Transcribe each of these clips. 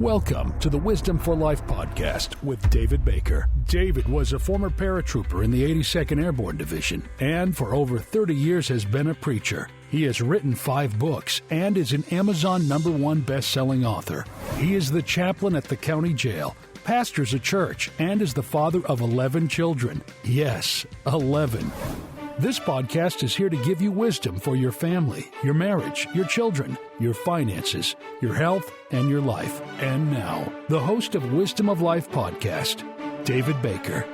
Welcome to the Wisdom for Life podcast with David Baker. David was a former paratrooper in the 82nd Airborne Division and for over 30 years has been a preacher. He has written 5 books and is an Amazon #1 best-selling author. He is the chaplain at the county jail, pastors a church, and is the father of 11 children. Yes, 11. This podcast is here to give you wisdom for your family, your marriage, your children, your finances, your health, and your life. And now, the host of Wisdom of Life podcast, David Baker.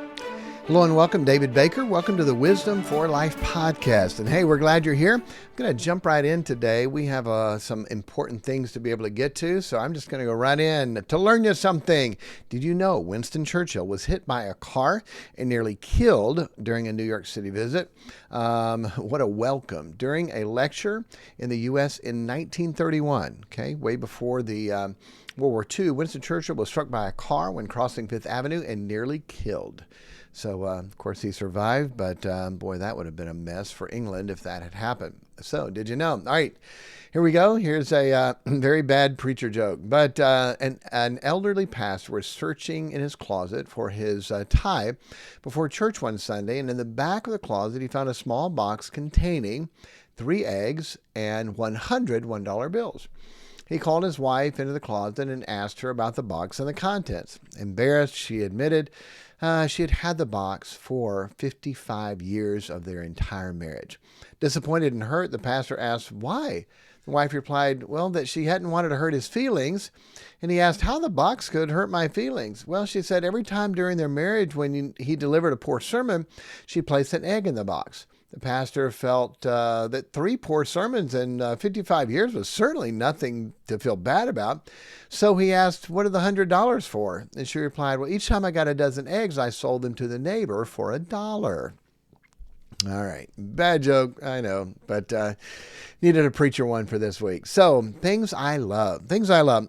Hello and welcome, David Baker. Welcome to the Wisdom for Life podcast. And hey, we're glad you're here. I'm going to jump right in today. We have some important things to be able to get to, so I'm just going to go right in to learn you something. Did you know Winston Churchill was hit by a car and nearly killed during a New York City visit? What a welcome. During a lecture in the U.S. in 1931, way before the World War II, Winston Churchill was struck by a car when crossing Fifth Avenue and nearly killed. So, of course, he survived, but boy, that would have been a mess for England if that had happened. So, did you know? All right, here we go. Here's a very bad preacher joke. But an elderly pastor was searching in his closet for his tie before church one Sunday, and in the back of the closet, he found a small box containing 3 eggs and 100 $1 bills. He called his wife into the closet and asked her about the box and the contents. Embarrassed, she admitted she had had the box for 55 years of their entire marriage. Disappointed and hurt, the pastor asked why. The wife replied, well, that she hadn't wanted to hurt his feelings. And he asked how the box could hurt my feelings. Well, she said every time during their marriage when he delivered a poor sermon, she placed an egg in the box. The pastor felt that 3 poor sermons in 55 years was certainly nothing to feel bad about. So he asked, what are the $100 for? And she replied, well, each time I got a dozen eggs, I sold them to the neighbor for $1. All right. Bad joke, I know, but needed a preacher one for this week. So, things I love.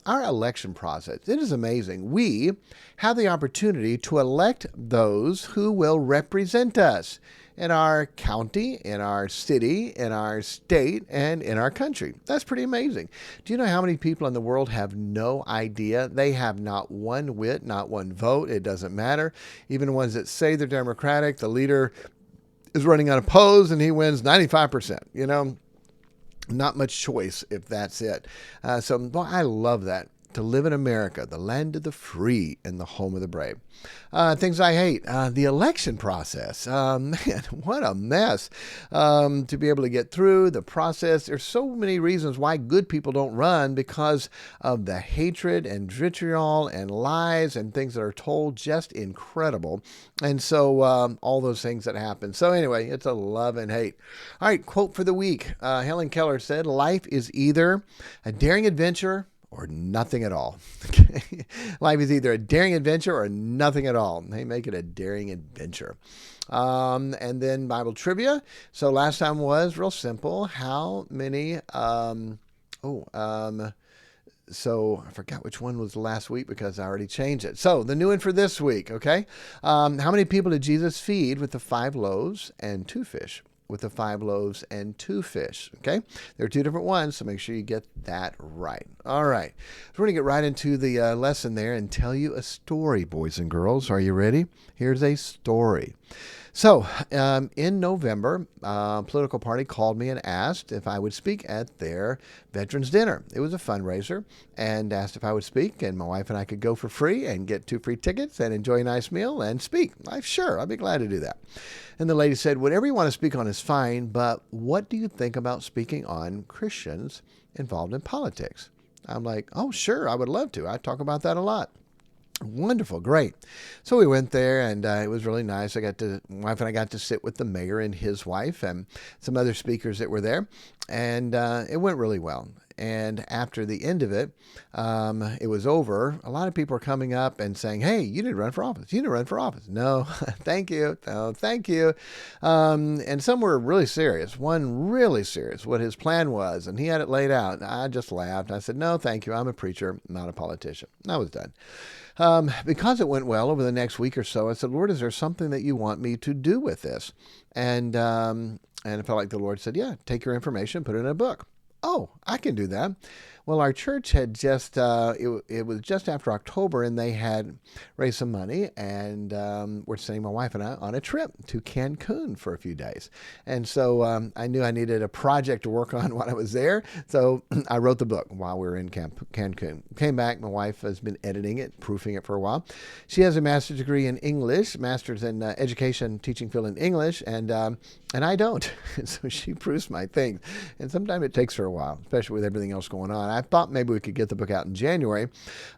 Our election process. It is amazing. We have the opportunity to elect those who will represent us in our county, in our city, in our state, and in our country. That's pretty amazing. Do you know how many people in the world have no idea? They have not one whit, not one vote. It doesn't matter. Even the ones that say they're Democratic, the leader is running unopposed and he wins 95%. Not much choice if that's it. So I love that. To live in America, the land of the free and the home of the brave. Things I hate. The election process. Man, what a mess. To be able to get through the process. There's so many reasons why good people don't run because of the hatred and vitriol and lies and things that are told. Just incredible. And so all those things that happen. So anyway, it's a love and hate. All right, quote for the week. Helen Keller said, life is either a daring adventure or nothing at all. Life is either a daring adventure or nothing at all. They make it a daring adventure. And then Bible trivia. So last time was real simple. How many, so I forgot which one was last week because I already changed it. So the new one for this week, okay? How many people did Jesus feed with the 5 loaves and 2 fish? With the 5 loaves and 2 fish. Okay, there are 2 different ones, so make sure you get that right. All right, so we're going to get right into the lesson there and tell you a story, boys and girls. Are you ready? Here's a story. So, in November, a political party called me and asked if I would speak at their Veterans Dinner. It was a fundraiser and asked if I would speak, and my wife and I could go for free and get 2 free tickets and enjoy a nice meal and speak. Sure, I'd be glad to do that. And the lady said, whatever you want to speak on is fine, but what do you think about speaking on Christians involved in politics? I'm like, oh, sure, I would love to. I talk about that a lot. Wonderful. Great. So we went there and it was really nice. My wife and I got to sit with the mayor and his wife and some other speakers that were there. And it went really well. And after the end of it, it was over. A lot of people were coming up and saying, hey, you didn't run for office. You didn't run for office. No, thank you. No, thank you. And some were really serious. One really serious, what his plan was. And he had it laid out. I just laughed. I said, no, thank you. I'm a preacher, not a politician. I was done. Because it went well over the next week or so, I said, Lord, is there something that you want me to do with this? And I felt like the Lord said, yeah, take your information, put it in a book. Oh, I can do that. Well, our church had just, it was just after October, and they had raised some money, and we're sending my wife and I on a trip to Cancun for a few days. And so I knew I needed a project to work on while I was there. So I wrote the book while we were in Cancun. Came back, my wife has been editing it, proofing it for a while. She has a master's degree in English, master's in education, teaching field in English, and I don't. So she proofs my things. And sometimes it takes her a while, especially with everything else going on. I thought maybe we could get the book out in January,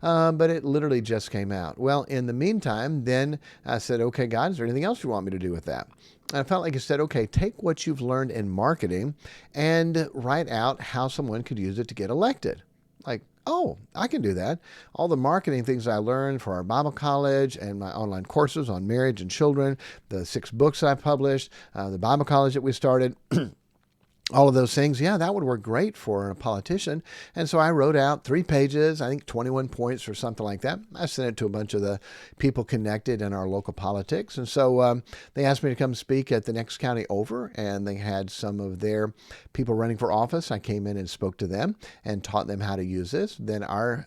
but it literally just came out. Well, in the meantime, then I said, okay, God, is there anything else you want me to do with that? And I felt like he said, okay, take what you've learned in marketing and write out how someone could use it to get elected. Like, oh, I can do that. All the marketing things I learned for our Bible college and my online courses on marriage and children, the 6 books I published, the Bible college that we started, all of those things, yeah, that would work great for a politician. And so I wrote out 3 pages, I think 21 points or something like that. I sent it to a bunch of the people connected in our local politics. And so they asked me to come speak at the next county over, and they had some of their people running for office. I came in and spoke to them and taught them how to use this. Then our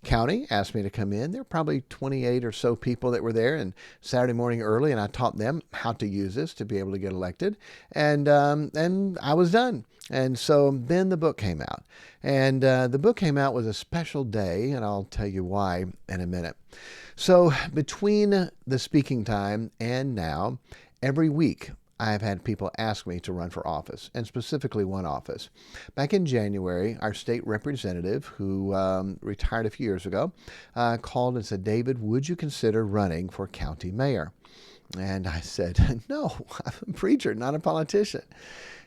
county asked me to come in. There were probably 28 or so people that were there, and Saturday morning early, and I taught them how to use this to be able to get elected. And I was done. And so then the book came out. And the book came out was a special day, and I'll tell you why in a minute. So between the speaking time and now, every week I've had people ask me to run for office, and specifically one office. Back in January, our state representative, who retired a few years ago, called and said, David, would you consider running for county mayor? And I said, no, I'm a preacher, not a politician.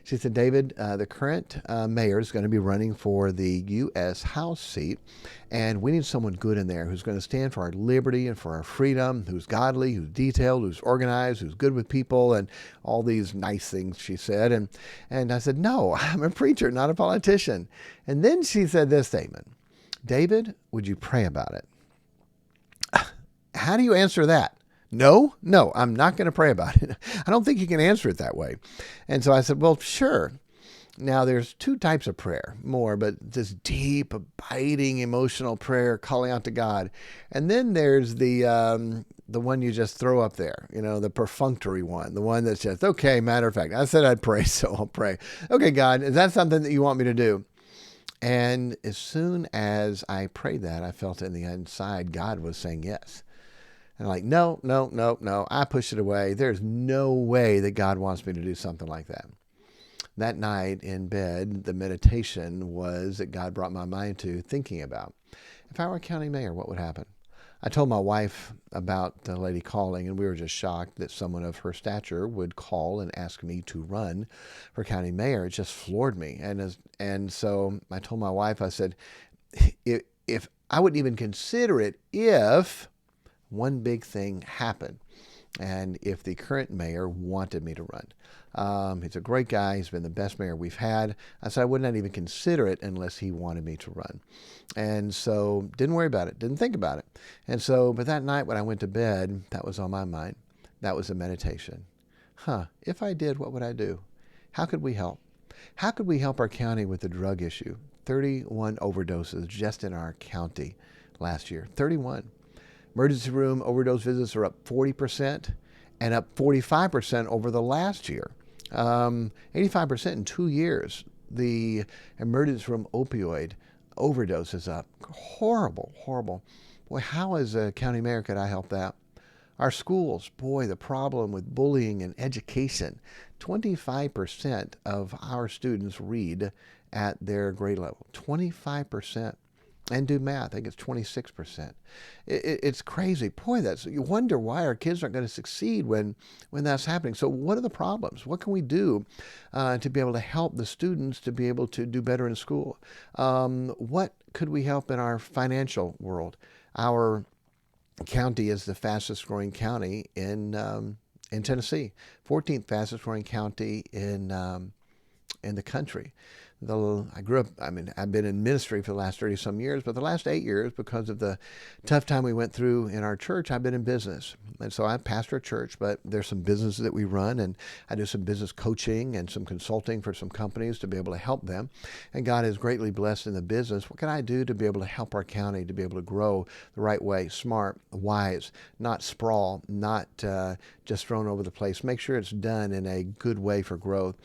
She said, David, the current mayor is going to be running for the U.S. House seat, and we need someone good in there who's going to stand for our liberty and for our freedom, who's godly, who's detailed, who's organized, who's good with people, and all these nice things, she said. And I said, no, I'm a preacher, not a politician. And then she said this statement, David, would you pray about it? How do you answer that? No, I'm not going to pray about it. I don't think you can answer it that way. And so I said, well, sure. Now, there's 2 types of prayer, but this deep, abiding, emotional prayer, calling out to God. And then there's the one you just throw up there, the perfunctory one, the one that's just, okay, matter of fact, I said I'd pray, so I'll pray. Okay, God, is that something that you want me to do? And as soon as I prayed that, I felt in the inside God was saying yes. And I'm like, no, I pushed it away. There's no way that God wants me to do something like that. That night in bed, the meditation was that God brought my mind to thinking about, if I were a county mayor, what would happen? I told my wife about the lady calling, and we were just shocked that someone of her stature would call and ask me to run for county mayor. It just floored me. And so I told my wife, I said, if I wouldn't even consider it if one big thing happened, and if the current mayor wanted me to run. He's a great guy. He's been the best mayor we've had. I said I would not even consider it unless he wanted me to run. And so didn't worry about it, didn't think about it. And so, but that night when I went to bed, that was on my mind. That was a meditation. If I did, what would I do? How could we help? How could we help our county with the drug issue? 31 overdoses just in our county last year. 31. Emergency room overdose visits are up 40% and up 45% over the last year. 85% in 2 years. The emergency room opioid overdose is up. Horrible. Boy, how as a county mayor could I help that? Our schools, boy, the problem with bullying and education. 25% of our students read at their grade level. 25%. And do math. I think it's 26%. It's crazy. Boy, you wonder why our kids aren't going to succeed when that's happening. So what are the problems? What can we do to be able to help the students to be able to do better in school? What could we help in our financial world? Our county is the fastest growing county in Tennessee, 14th fastest growing county in the country. I've been in ministry for the last 30 some years, but the last 8 years, because of the tough time we went through in our church, I've been in business. And so I pastor a church, but there's some businesses that we run, and I do some business coaching and some consulting for some companies to be able to help them. And God has greatly blessed in the business. What can I do to be able to help our county to be able to grow the right way, smart, wise, not sprawl, not just thrown over the place. Make sure it's done in a good way for growth,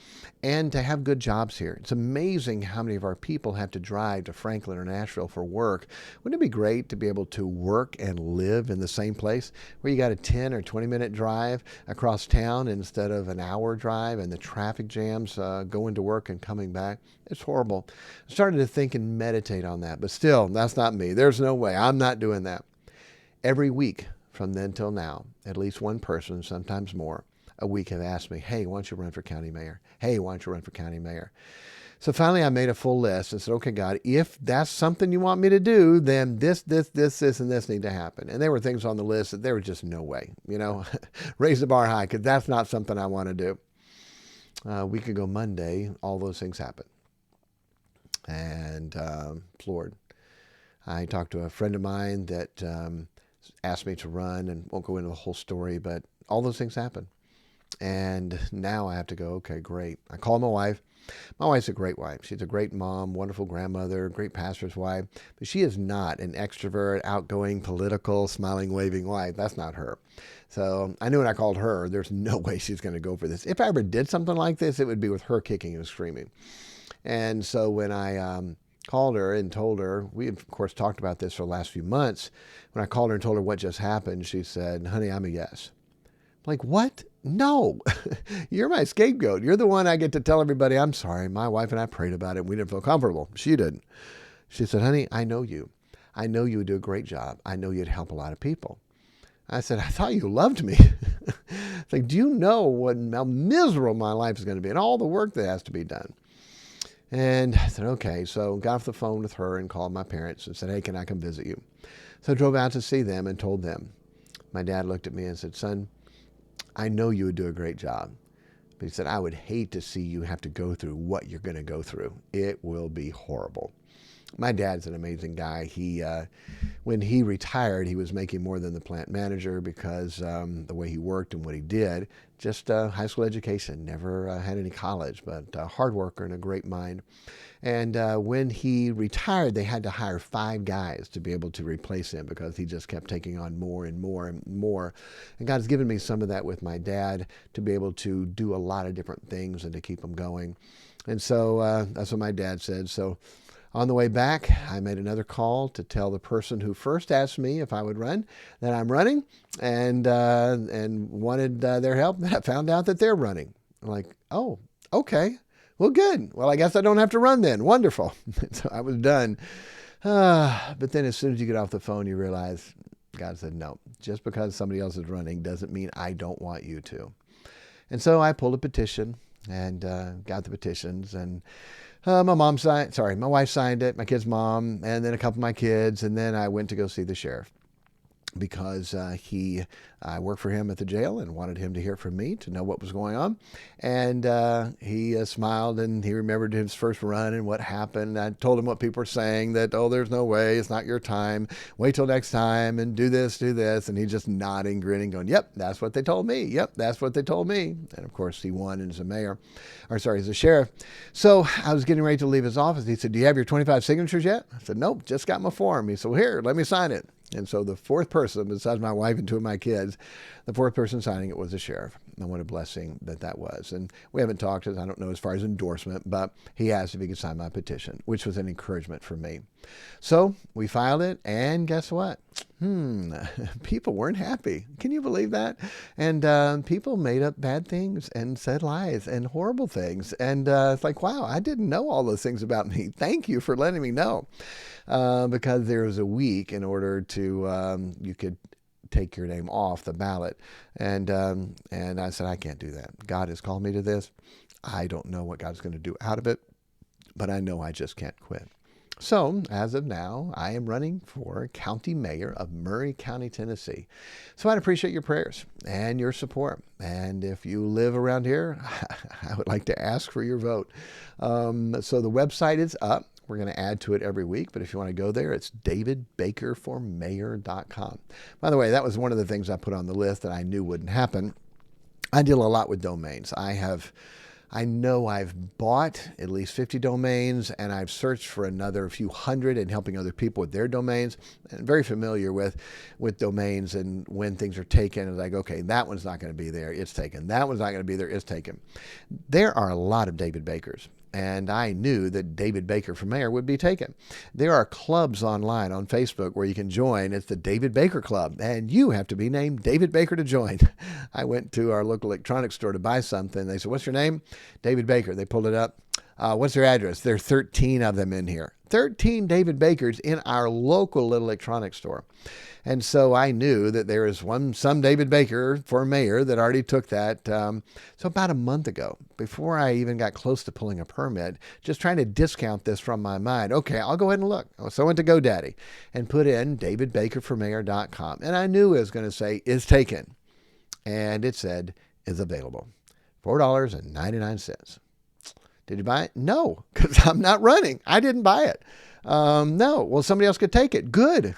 and to have good jobs here. It's amazing how many of our people have to drive to Franklin or Nashville for work. Wouldn't it be great to be able to work and live in the same place, where you got a 10 or 20-minute drive across town instead of an hour drive, and the traffic jams going to work and coming back? It's horrible. I started to think and meditate on that, but still, that's not me. There's no way. I'm not doing that. Every week from then till now, at least one person, sometimes more, a week have asked me, hey, why don't you run for county mayor? Hey, why don't you run for county mayor? So finally I made a full list and said, okay, God, if that's something you want me to do, then this, and this need to happen. And there were things on the list that there was just no way, raise the bar high, because that's not something I want to do. A week ago Monday, all those things happened. And floored. I talked to a friend of mine that asked me to run, and won't go into the whole story, but all those things happened. And now I have to go, okay, great. I call my wife. My wife's a great wife. She's a great mom, wonderful grandmother, great pastor's wife, but she is not an extrovert, outgoing, political, smiling, waving wife. That's not her. So I knew when I called her, there's no way she's going to go for this. If I ever did something like this, it would be with her kicking and screaming. And so when I called her and told her, we had, of course, talked about this for the last few months. When I called her and told her what just happened, she said, honey, I'm a yes. I'm like, what? No, you're my scapegoat. You're the one I get to tell everybody, I'm sorry. My wife and I prayed about it. We didn't feel comfortable. She didn't. She said, honey, I know you. I know you would do a great job. I know you'd help a lot of people. I said, I thought you loved me. It's like, do you know how miserable my life is going to be and all the work that has to be done? And I said, okay. So got off the phone with her and called my parents and said, hey, can I come visit you? So I drove out to see them and told them. My dad looked at me and said, son, I know you would do a great job. But he said, I would hate to see you have to go through what you're going to go through. It will be horrible. My dad's an amazing guy. When he retired, he was making more than the plant manager because the way he worked and what he did, just high school education, never had any college, but a hard worker and a great mind. And when he retired, they had to hire 5 guys to be able to replace him because he just kept taking on more and more and more. And God's given me some of that with my dad to be able to do a lot of different things and to keep him going. And so that's what my dad said. So on the way back, I made another call to tell the person who first asked me if I would run that I'm running, and wanted their help. And I found out that they're running. I'm like, oh, okay. Well, good. Well, I guess I don't have to run then. Wonderful. So I was done. But then as soon as you get off the phone, you realize God said, no, just because somebody else is running doesn't mean I don't want you to. And so I pulled a petition and got the petitions, and my wife signed it, my kid's mom, and then a couple of my kids. And then I went to go see the sheriff because I worked for him at the jail and wanted him to hear from me to know what was going on. And he smiled, and he remembered his first run and what happened. I told him what people were saying, that, oh, there's no way, it's not your time, wait till next time, and do this. And he just nodding, grinning, going, yep, that's what they told me. Yep, that's what they told me. And of course, he won as a sheriff. So I was getting ready to leave his office. He said, do you have your 25 signatures yet? I said, nope, just got my form. He said, well, here, let me sign it. And so the fourth person, besides my wife and 2 of my kids, the fourth person signing it was the sheriff. And what a blessing that was. And we haven't talked, I don't know, as far as endorsement, but he asked if he could sign my petition, which was an encouragement for me. So we filed it, and guess what? People weren't happy. Can you believe that? And people made up bad things and said lies and horrible things. And it's like, wow, I didn't know all those things about me. Thank you for letting me know. Because there was a week in order to, you could take your name off the ballot. And I said, I can't do that. God has called me to this. I don't know what God's going to do out of it, but I know I just can't quit. So, as of now, I am running for county mayor of Murray County, Tennessee. So I'd appreciate your prayers and your support. And if you live around here, I would like to ask for your vote. So the website is up. We're going to add to it every week, but if you want to go there, it's davidbakerformayor.com. By the way, that was one of the things I put on the list that I knew wouldn't happen. I deal a lot with domains. I know I've bought at least 50 domains, and I've searched for another few hundred and helping other people with their domains. And very familiar with domains, and when things are taken, it's like, okay, that one's not going to be there, it's taken. That one's not going to be there, it's taken. There are a lot of David Bakers, and I knew that David Baker for Mayor would be taken. There are clubs online on Facebook where you can join. It's the David Baker Club, and you have to be named David Baker to join. I went to our local electronics store to buy something. They said, "What's your name?" David Baker. They pulled it up. What's their address? There are 13 of them in here. 13 David Bakers in our local little electronics store. And so I knew that there is some David Baker for mayor that already took that. So about a month ago, before I even got close to pulling a permit, just trying to discount this from my mind. Okay, I'll go ahead and look. So I went to GoDaddy and put in davidbakerformayor.com. And I knew it was going to say is taken. And it said is available. $4.99. Did you buy it? No, because I'm not running. I didn't buy it. No. Well, somebody else could take it. Good.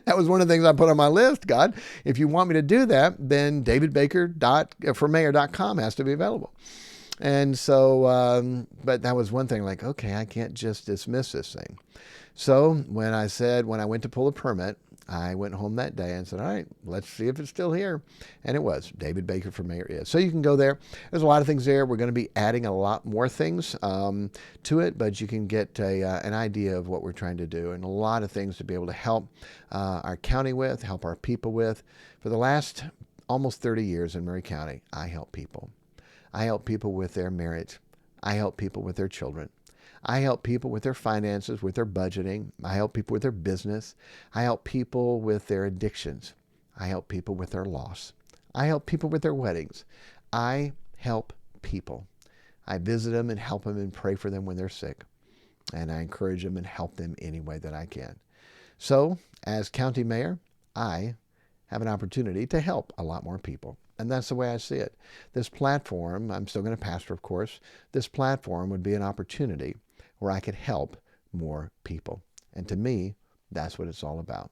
That was one of the things I put on my list. God, if you want me to do that, then davidbaker.formayor.com has to be available. And so, but that was one thing, like, okay, I can't just dismiss this thing. So when I went to pull a permit, I went home that day and said, all right, let's see if it's still here. And it was. David Baker for Mayor is. So you can go there. There's a lot of things there. We're going to be adding a lot more things to it, but you can get an idea of what we're trying to do, and a lot of things to be able to help our county with, help our people with. For the last almost 30 years in Murray County, I help people. I help people with their marriage. I help people with their children. I help people with their finances, with their budgeting. I help people with their business. I help people with their addictions. I help people with their loss. I help people with their weddings. I help people. I visit them and help them and pray for them when they're sick. And I encourage them and help them any way that I can. So, as county mayor, I have an opportunity to help a lot more people. And that's the way I see it. This platform, I'm still going to pastor, of course. This platform would be an opportunity where I could help more people. And to me, that's what it's all about.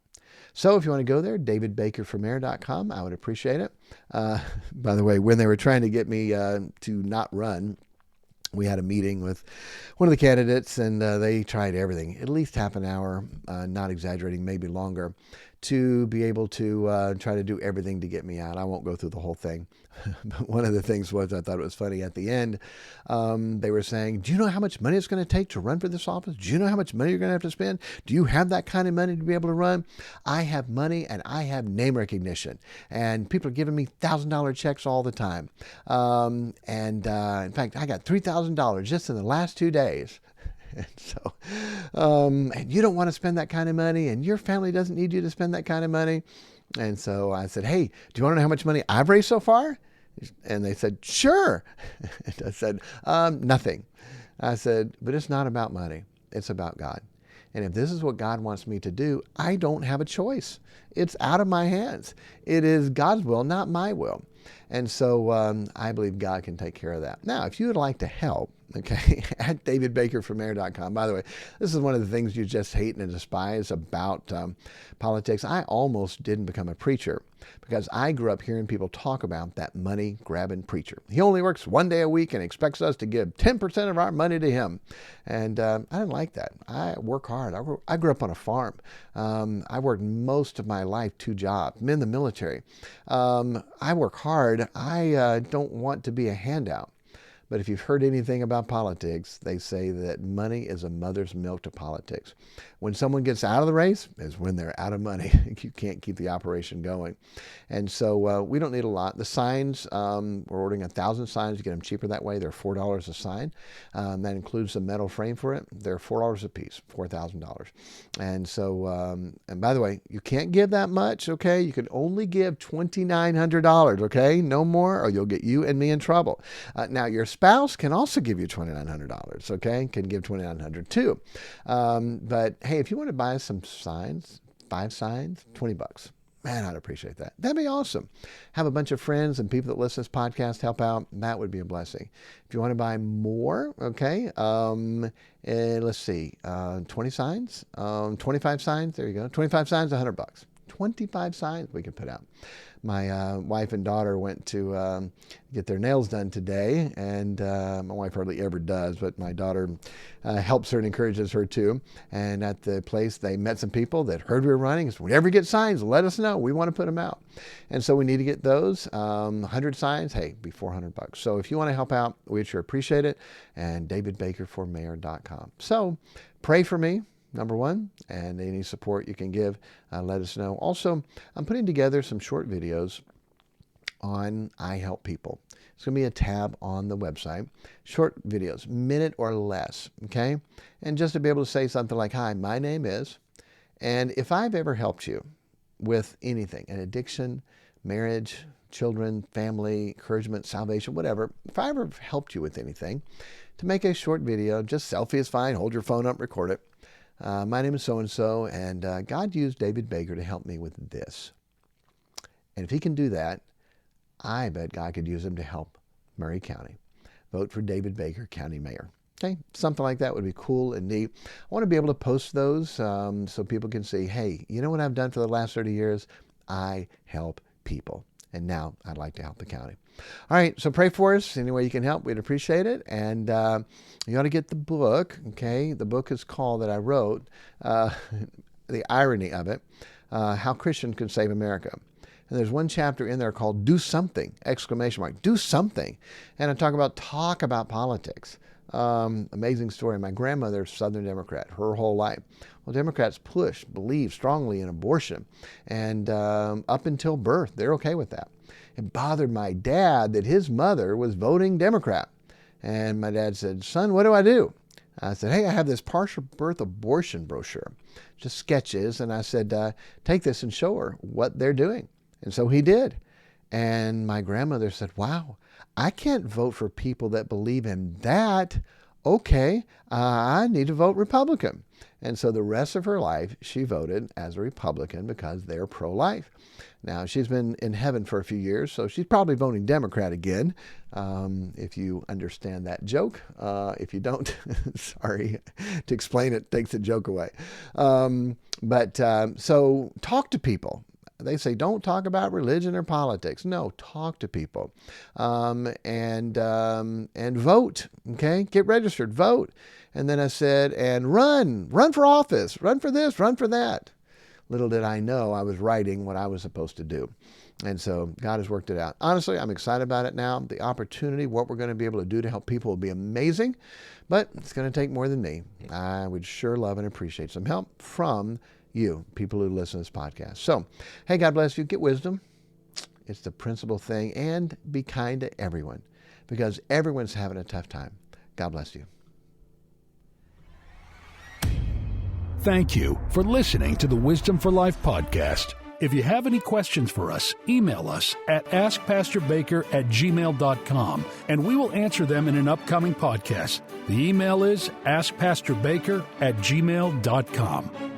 So if you want to go there, davidbakerformayor.com, I would appreciate it. By the way, when they were trying to get me to not run, we had a meeting with one of the candidates, and they tried everything, at least half an hour, not exaggerating, maybe longer, to be able to try to do everything to get me out. I won't go through the whole thing. But one of the things was, I thought it was funny at the end, they were saying, do you know how much money it's going to take to run for this office? Do you know how much money you're going to have to spend? Do you have that kind of money to be able to run? I have money and I have name recognition. And people are giving me $1,000 checks all the time. In fact, I got $3,000 just in the last 2 days. And so, and you don't want to spend that kind of money, and your family doesn't need you to spend that kind of money. And so I said, hey, do you want to know how much money I've raised so far? And they said, sure. And I said, nothing. I said, but it's not about money. It's about God. And if this is what God wants me to do, I don't have a choice. It's out of my hands. It is God's will, not my will. And so I believe God can take care of that. Now, if you would like to help, okay, at davidbakerformayor.com. By the way, this is one of the things you just hate and despise about politics. I almost didn't become a preacher because I grew up hearing people talk about that money-grabbing preacher. He only works 1 day a week and expects us to give 10% of our money to him. And I didn't like that. I work hard. I grew up on a farm. I worked most of my life 2 jobs. I'm in the military. I work hard. I don't want to be a handout. But if you've heard anything about politics, they say that money is a mother's milk to politics. When someone gets out of the race is when they're out of money. You can't keep the operation going. And so we don't need a lot. The signs, we're ordering 1,000 signs to get them cheaper that way. They're $4 a sign. That includes the metal frame for it. They're $4 a piece, $4,000. And so, and by the way, you can't give that much, okay? You can only give $2,900, okay? No more, or you'll get you and me in trouble. Now, your spouse can also give you $2,900, okay? Can give $2,900 too. But hey, if you want to buy some signs, 5 signs, $20. Man, I'd appreciate that. That'd be awesome. Have a bunch of friends and people that listen to this podcast help out. That would be a blessing. If you want to buy more, okay, let's see, 20 signs, 25 signs. There you go. 25 signs, $100. 25 signs we can put out. My wife and daughter went to get their nails done today, and my wife hardly ever does, but my daughter helps her and encourages her too. And at the place, they met some people that heard we were running. So whenever you get signs, let us know. We want to put them out. And so we need to get those. 100 signs, hey, be $400. So if you want to help out, we'd sure appreciate it. And davidbakerformayor.com. So pray for me. Number one, and any support you can give, let us know. Also, I'm putting together some short videos on I Help People. It's going to be a tab on the website. Short videos, minute or less, okay? And just to be able to say something like, hi, my name is, and if I've ever helped you with anything, an addiction, marriage, children, family, encouragement, salvation, whatever, if I ever helped you with anything, to make a short video, just selfie is fine, hold your phone up, record it. My name is so-and-so, and God used David Baker to help me with this. And if he can do that, I bet God could use him to help Murray County. Vote for David Baker, County Mayor. Okay, something like that would be cool and neat. I want to be able to post those so people can see, hey, you know what I've done for the last 30 years? I help people. And now I'd like to help the county. All right, so pray for us. Any way you can help, we'd appreciate it. And you ought to get the book, okay? The book is called, that I wrote, the irony of it, How Christians Can Save America. And there's one chapter in there called Do Something, ! Do something. And I talk about politics. Amazing story. My grandmother, Southern Democrat, her whole life. Well, Democrats believe strongly in abortion. And up until birth, they're okay with that. It bothered my dad that his mother was voting Democrat. And my dad said, son, what do I do? I said, hey, I have this partial birth abortion brochure, just sketches. And I said, take this and show her what they're doing. And so he did. And my grandmother said, wow, I can't vote for people that believe in that. Okay, I need to vote Republican. And so the rest of her life, she voted as a Republican because they're pro-life. Now, she's been in heaven for a few years, so she's probably voting Democrat again, if you understand that joke. If you don't, sorry, to explain it takes the joke away. So talk to people. They say, don't talk about religion or politics. No, talk to people. And vote, okay? Get registered, vote. And then I said, and run for office, run for this, run for that. Little did I know I was writing what I was supposed to do. And so God has worked it out. Honestly, I'm excited about it now. The opportunity, what we're going to be able to do to help people will be amazing, but it's going to take more than me. I would sure love and appreciate some help from you, people who listen to this podcast. So, hey, God bless you. Get wisdom. It's the principal thing. And be kind to everyone, because everyone's having a tough time. God bless you. Thank you for listening to the Wisdom for Life podcast. If you have any questions for us, email us at askpastorbaker@gmail.com, and we will answer them in an upcoming podcast. The email is askpastorbaker@gmail.com.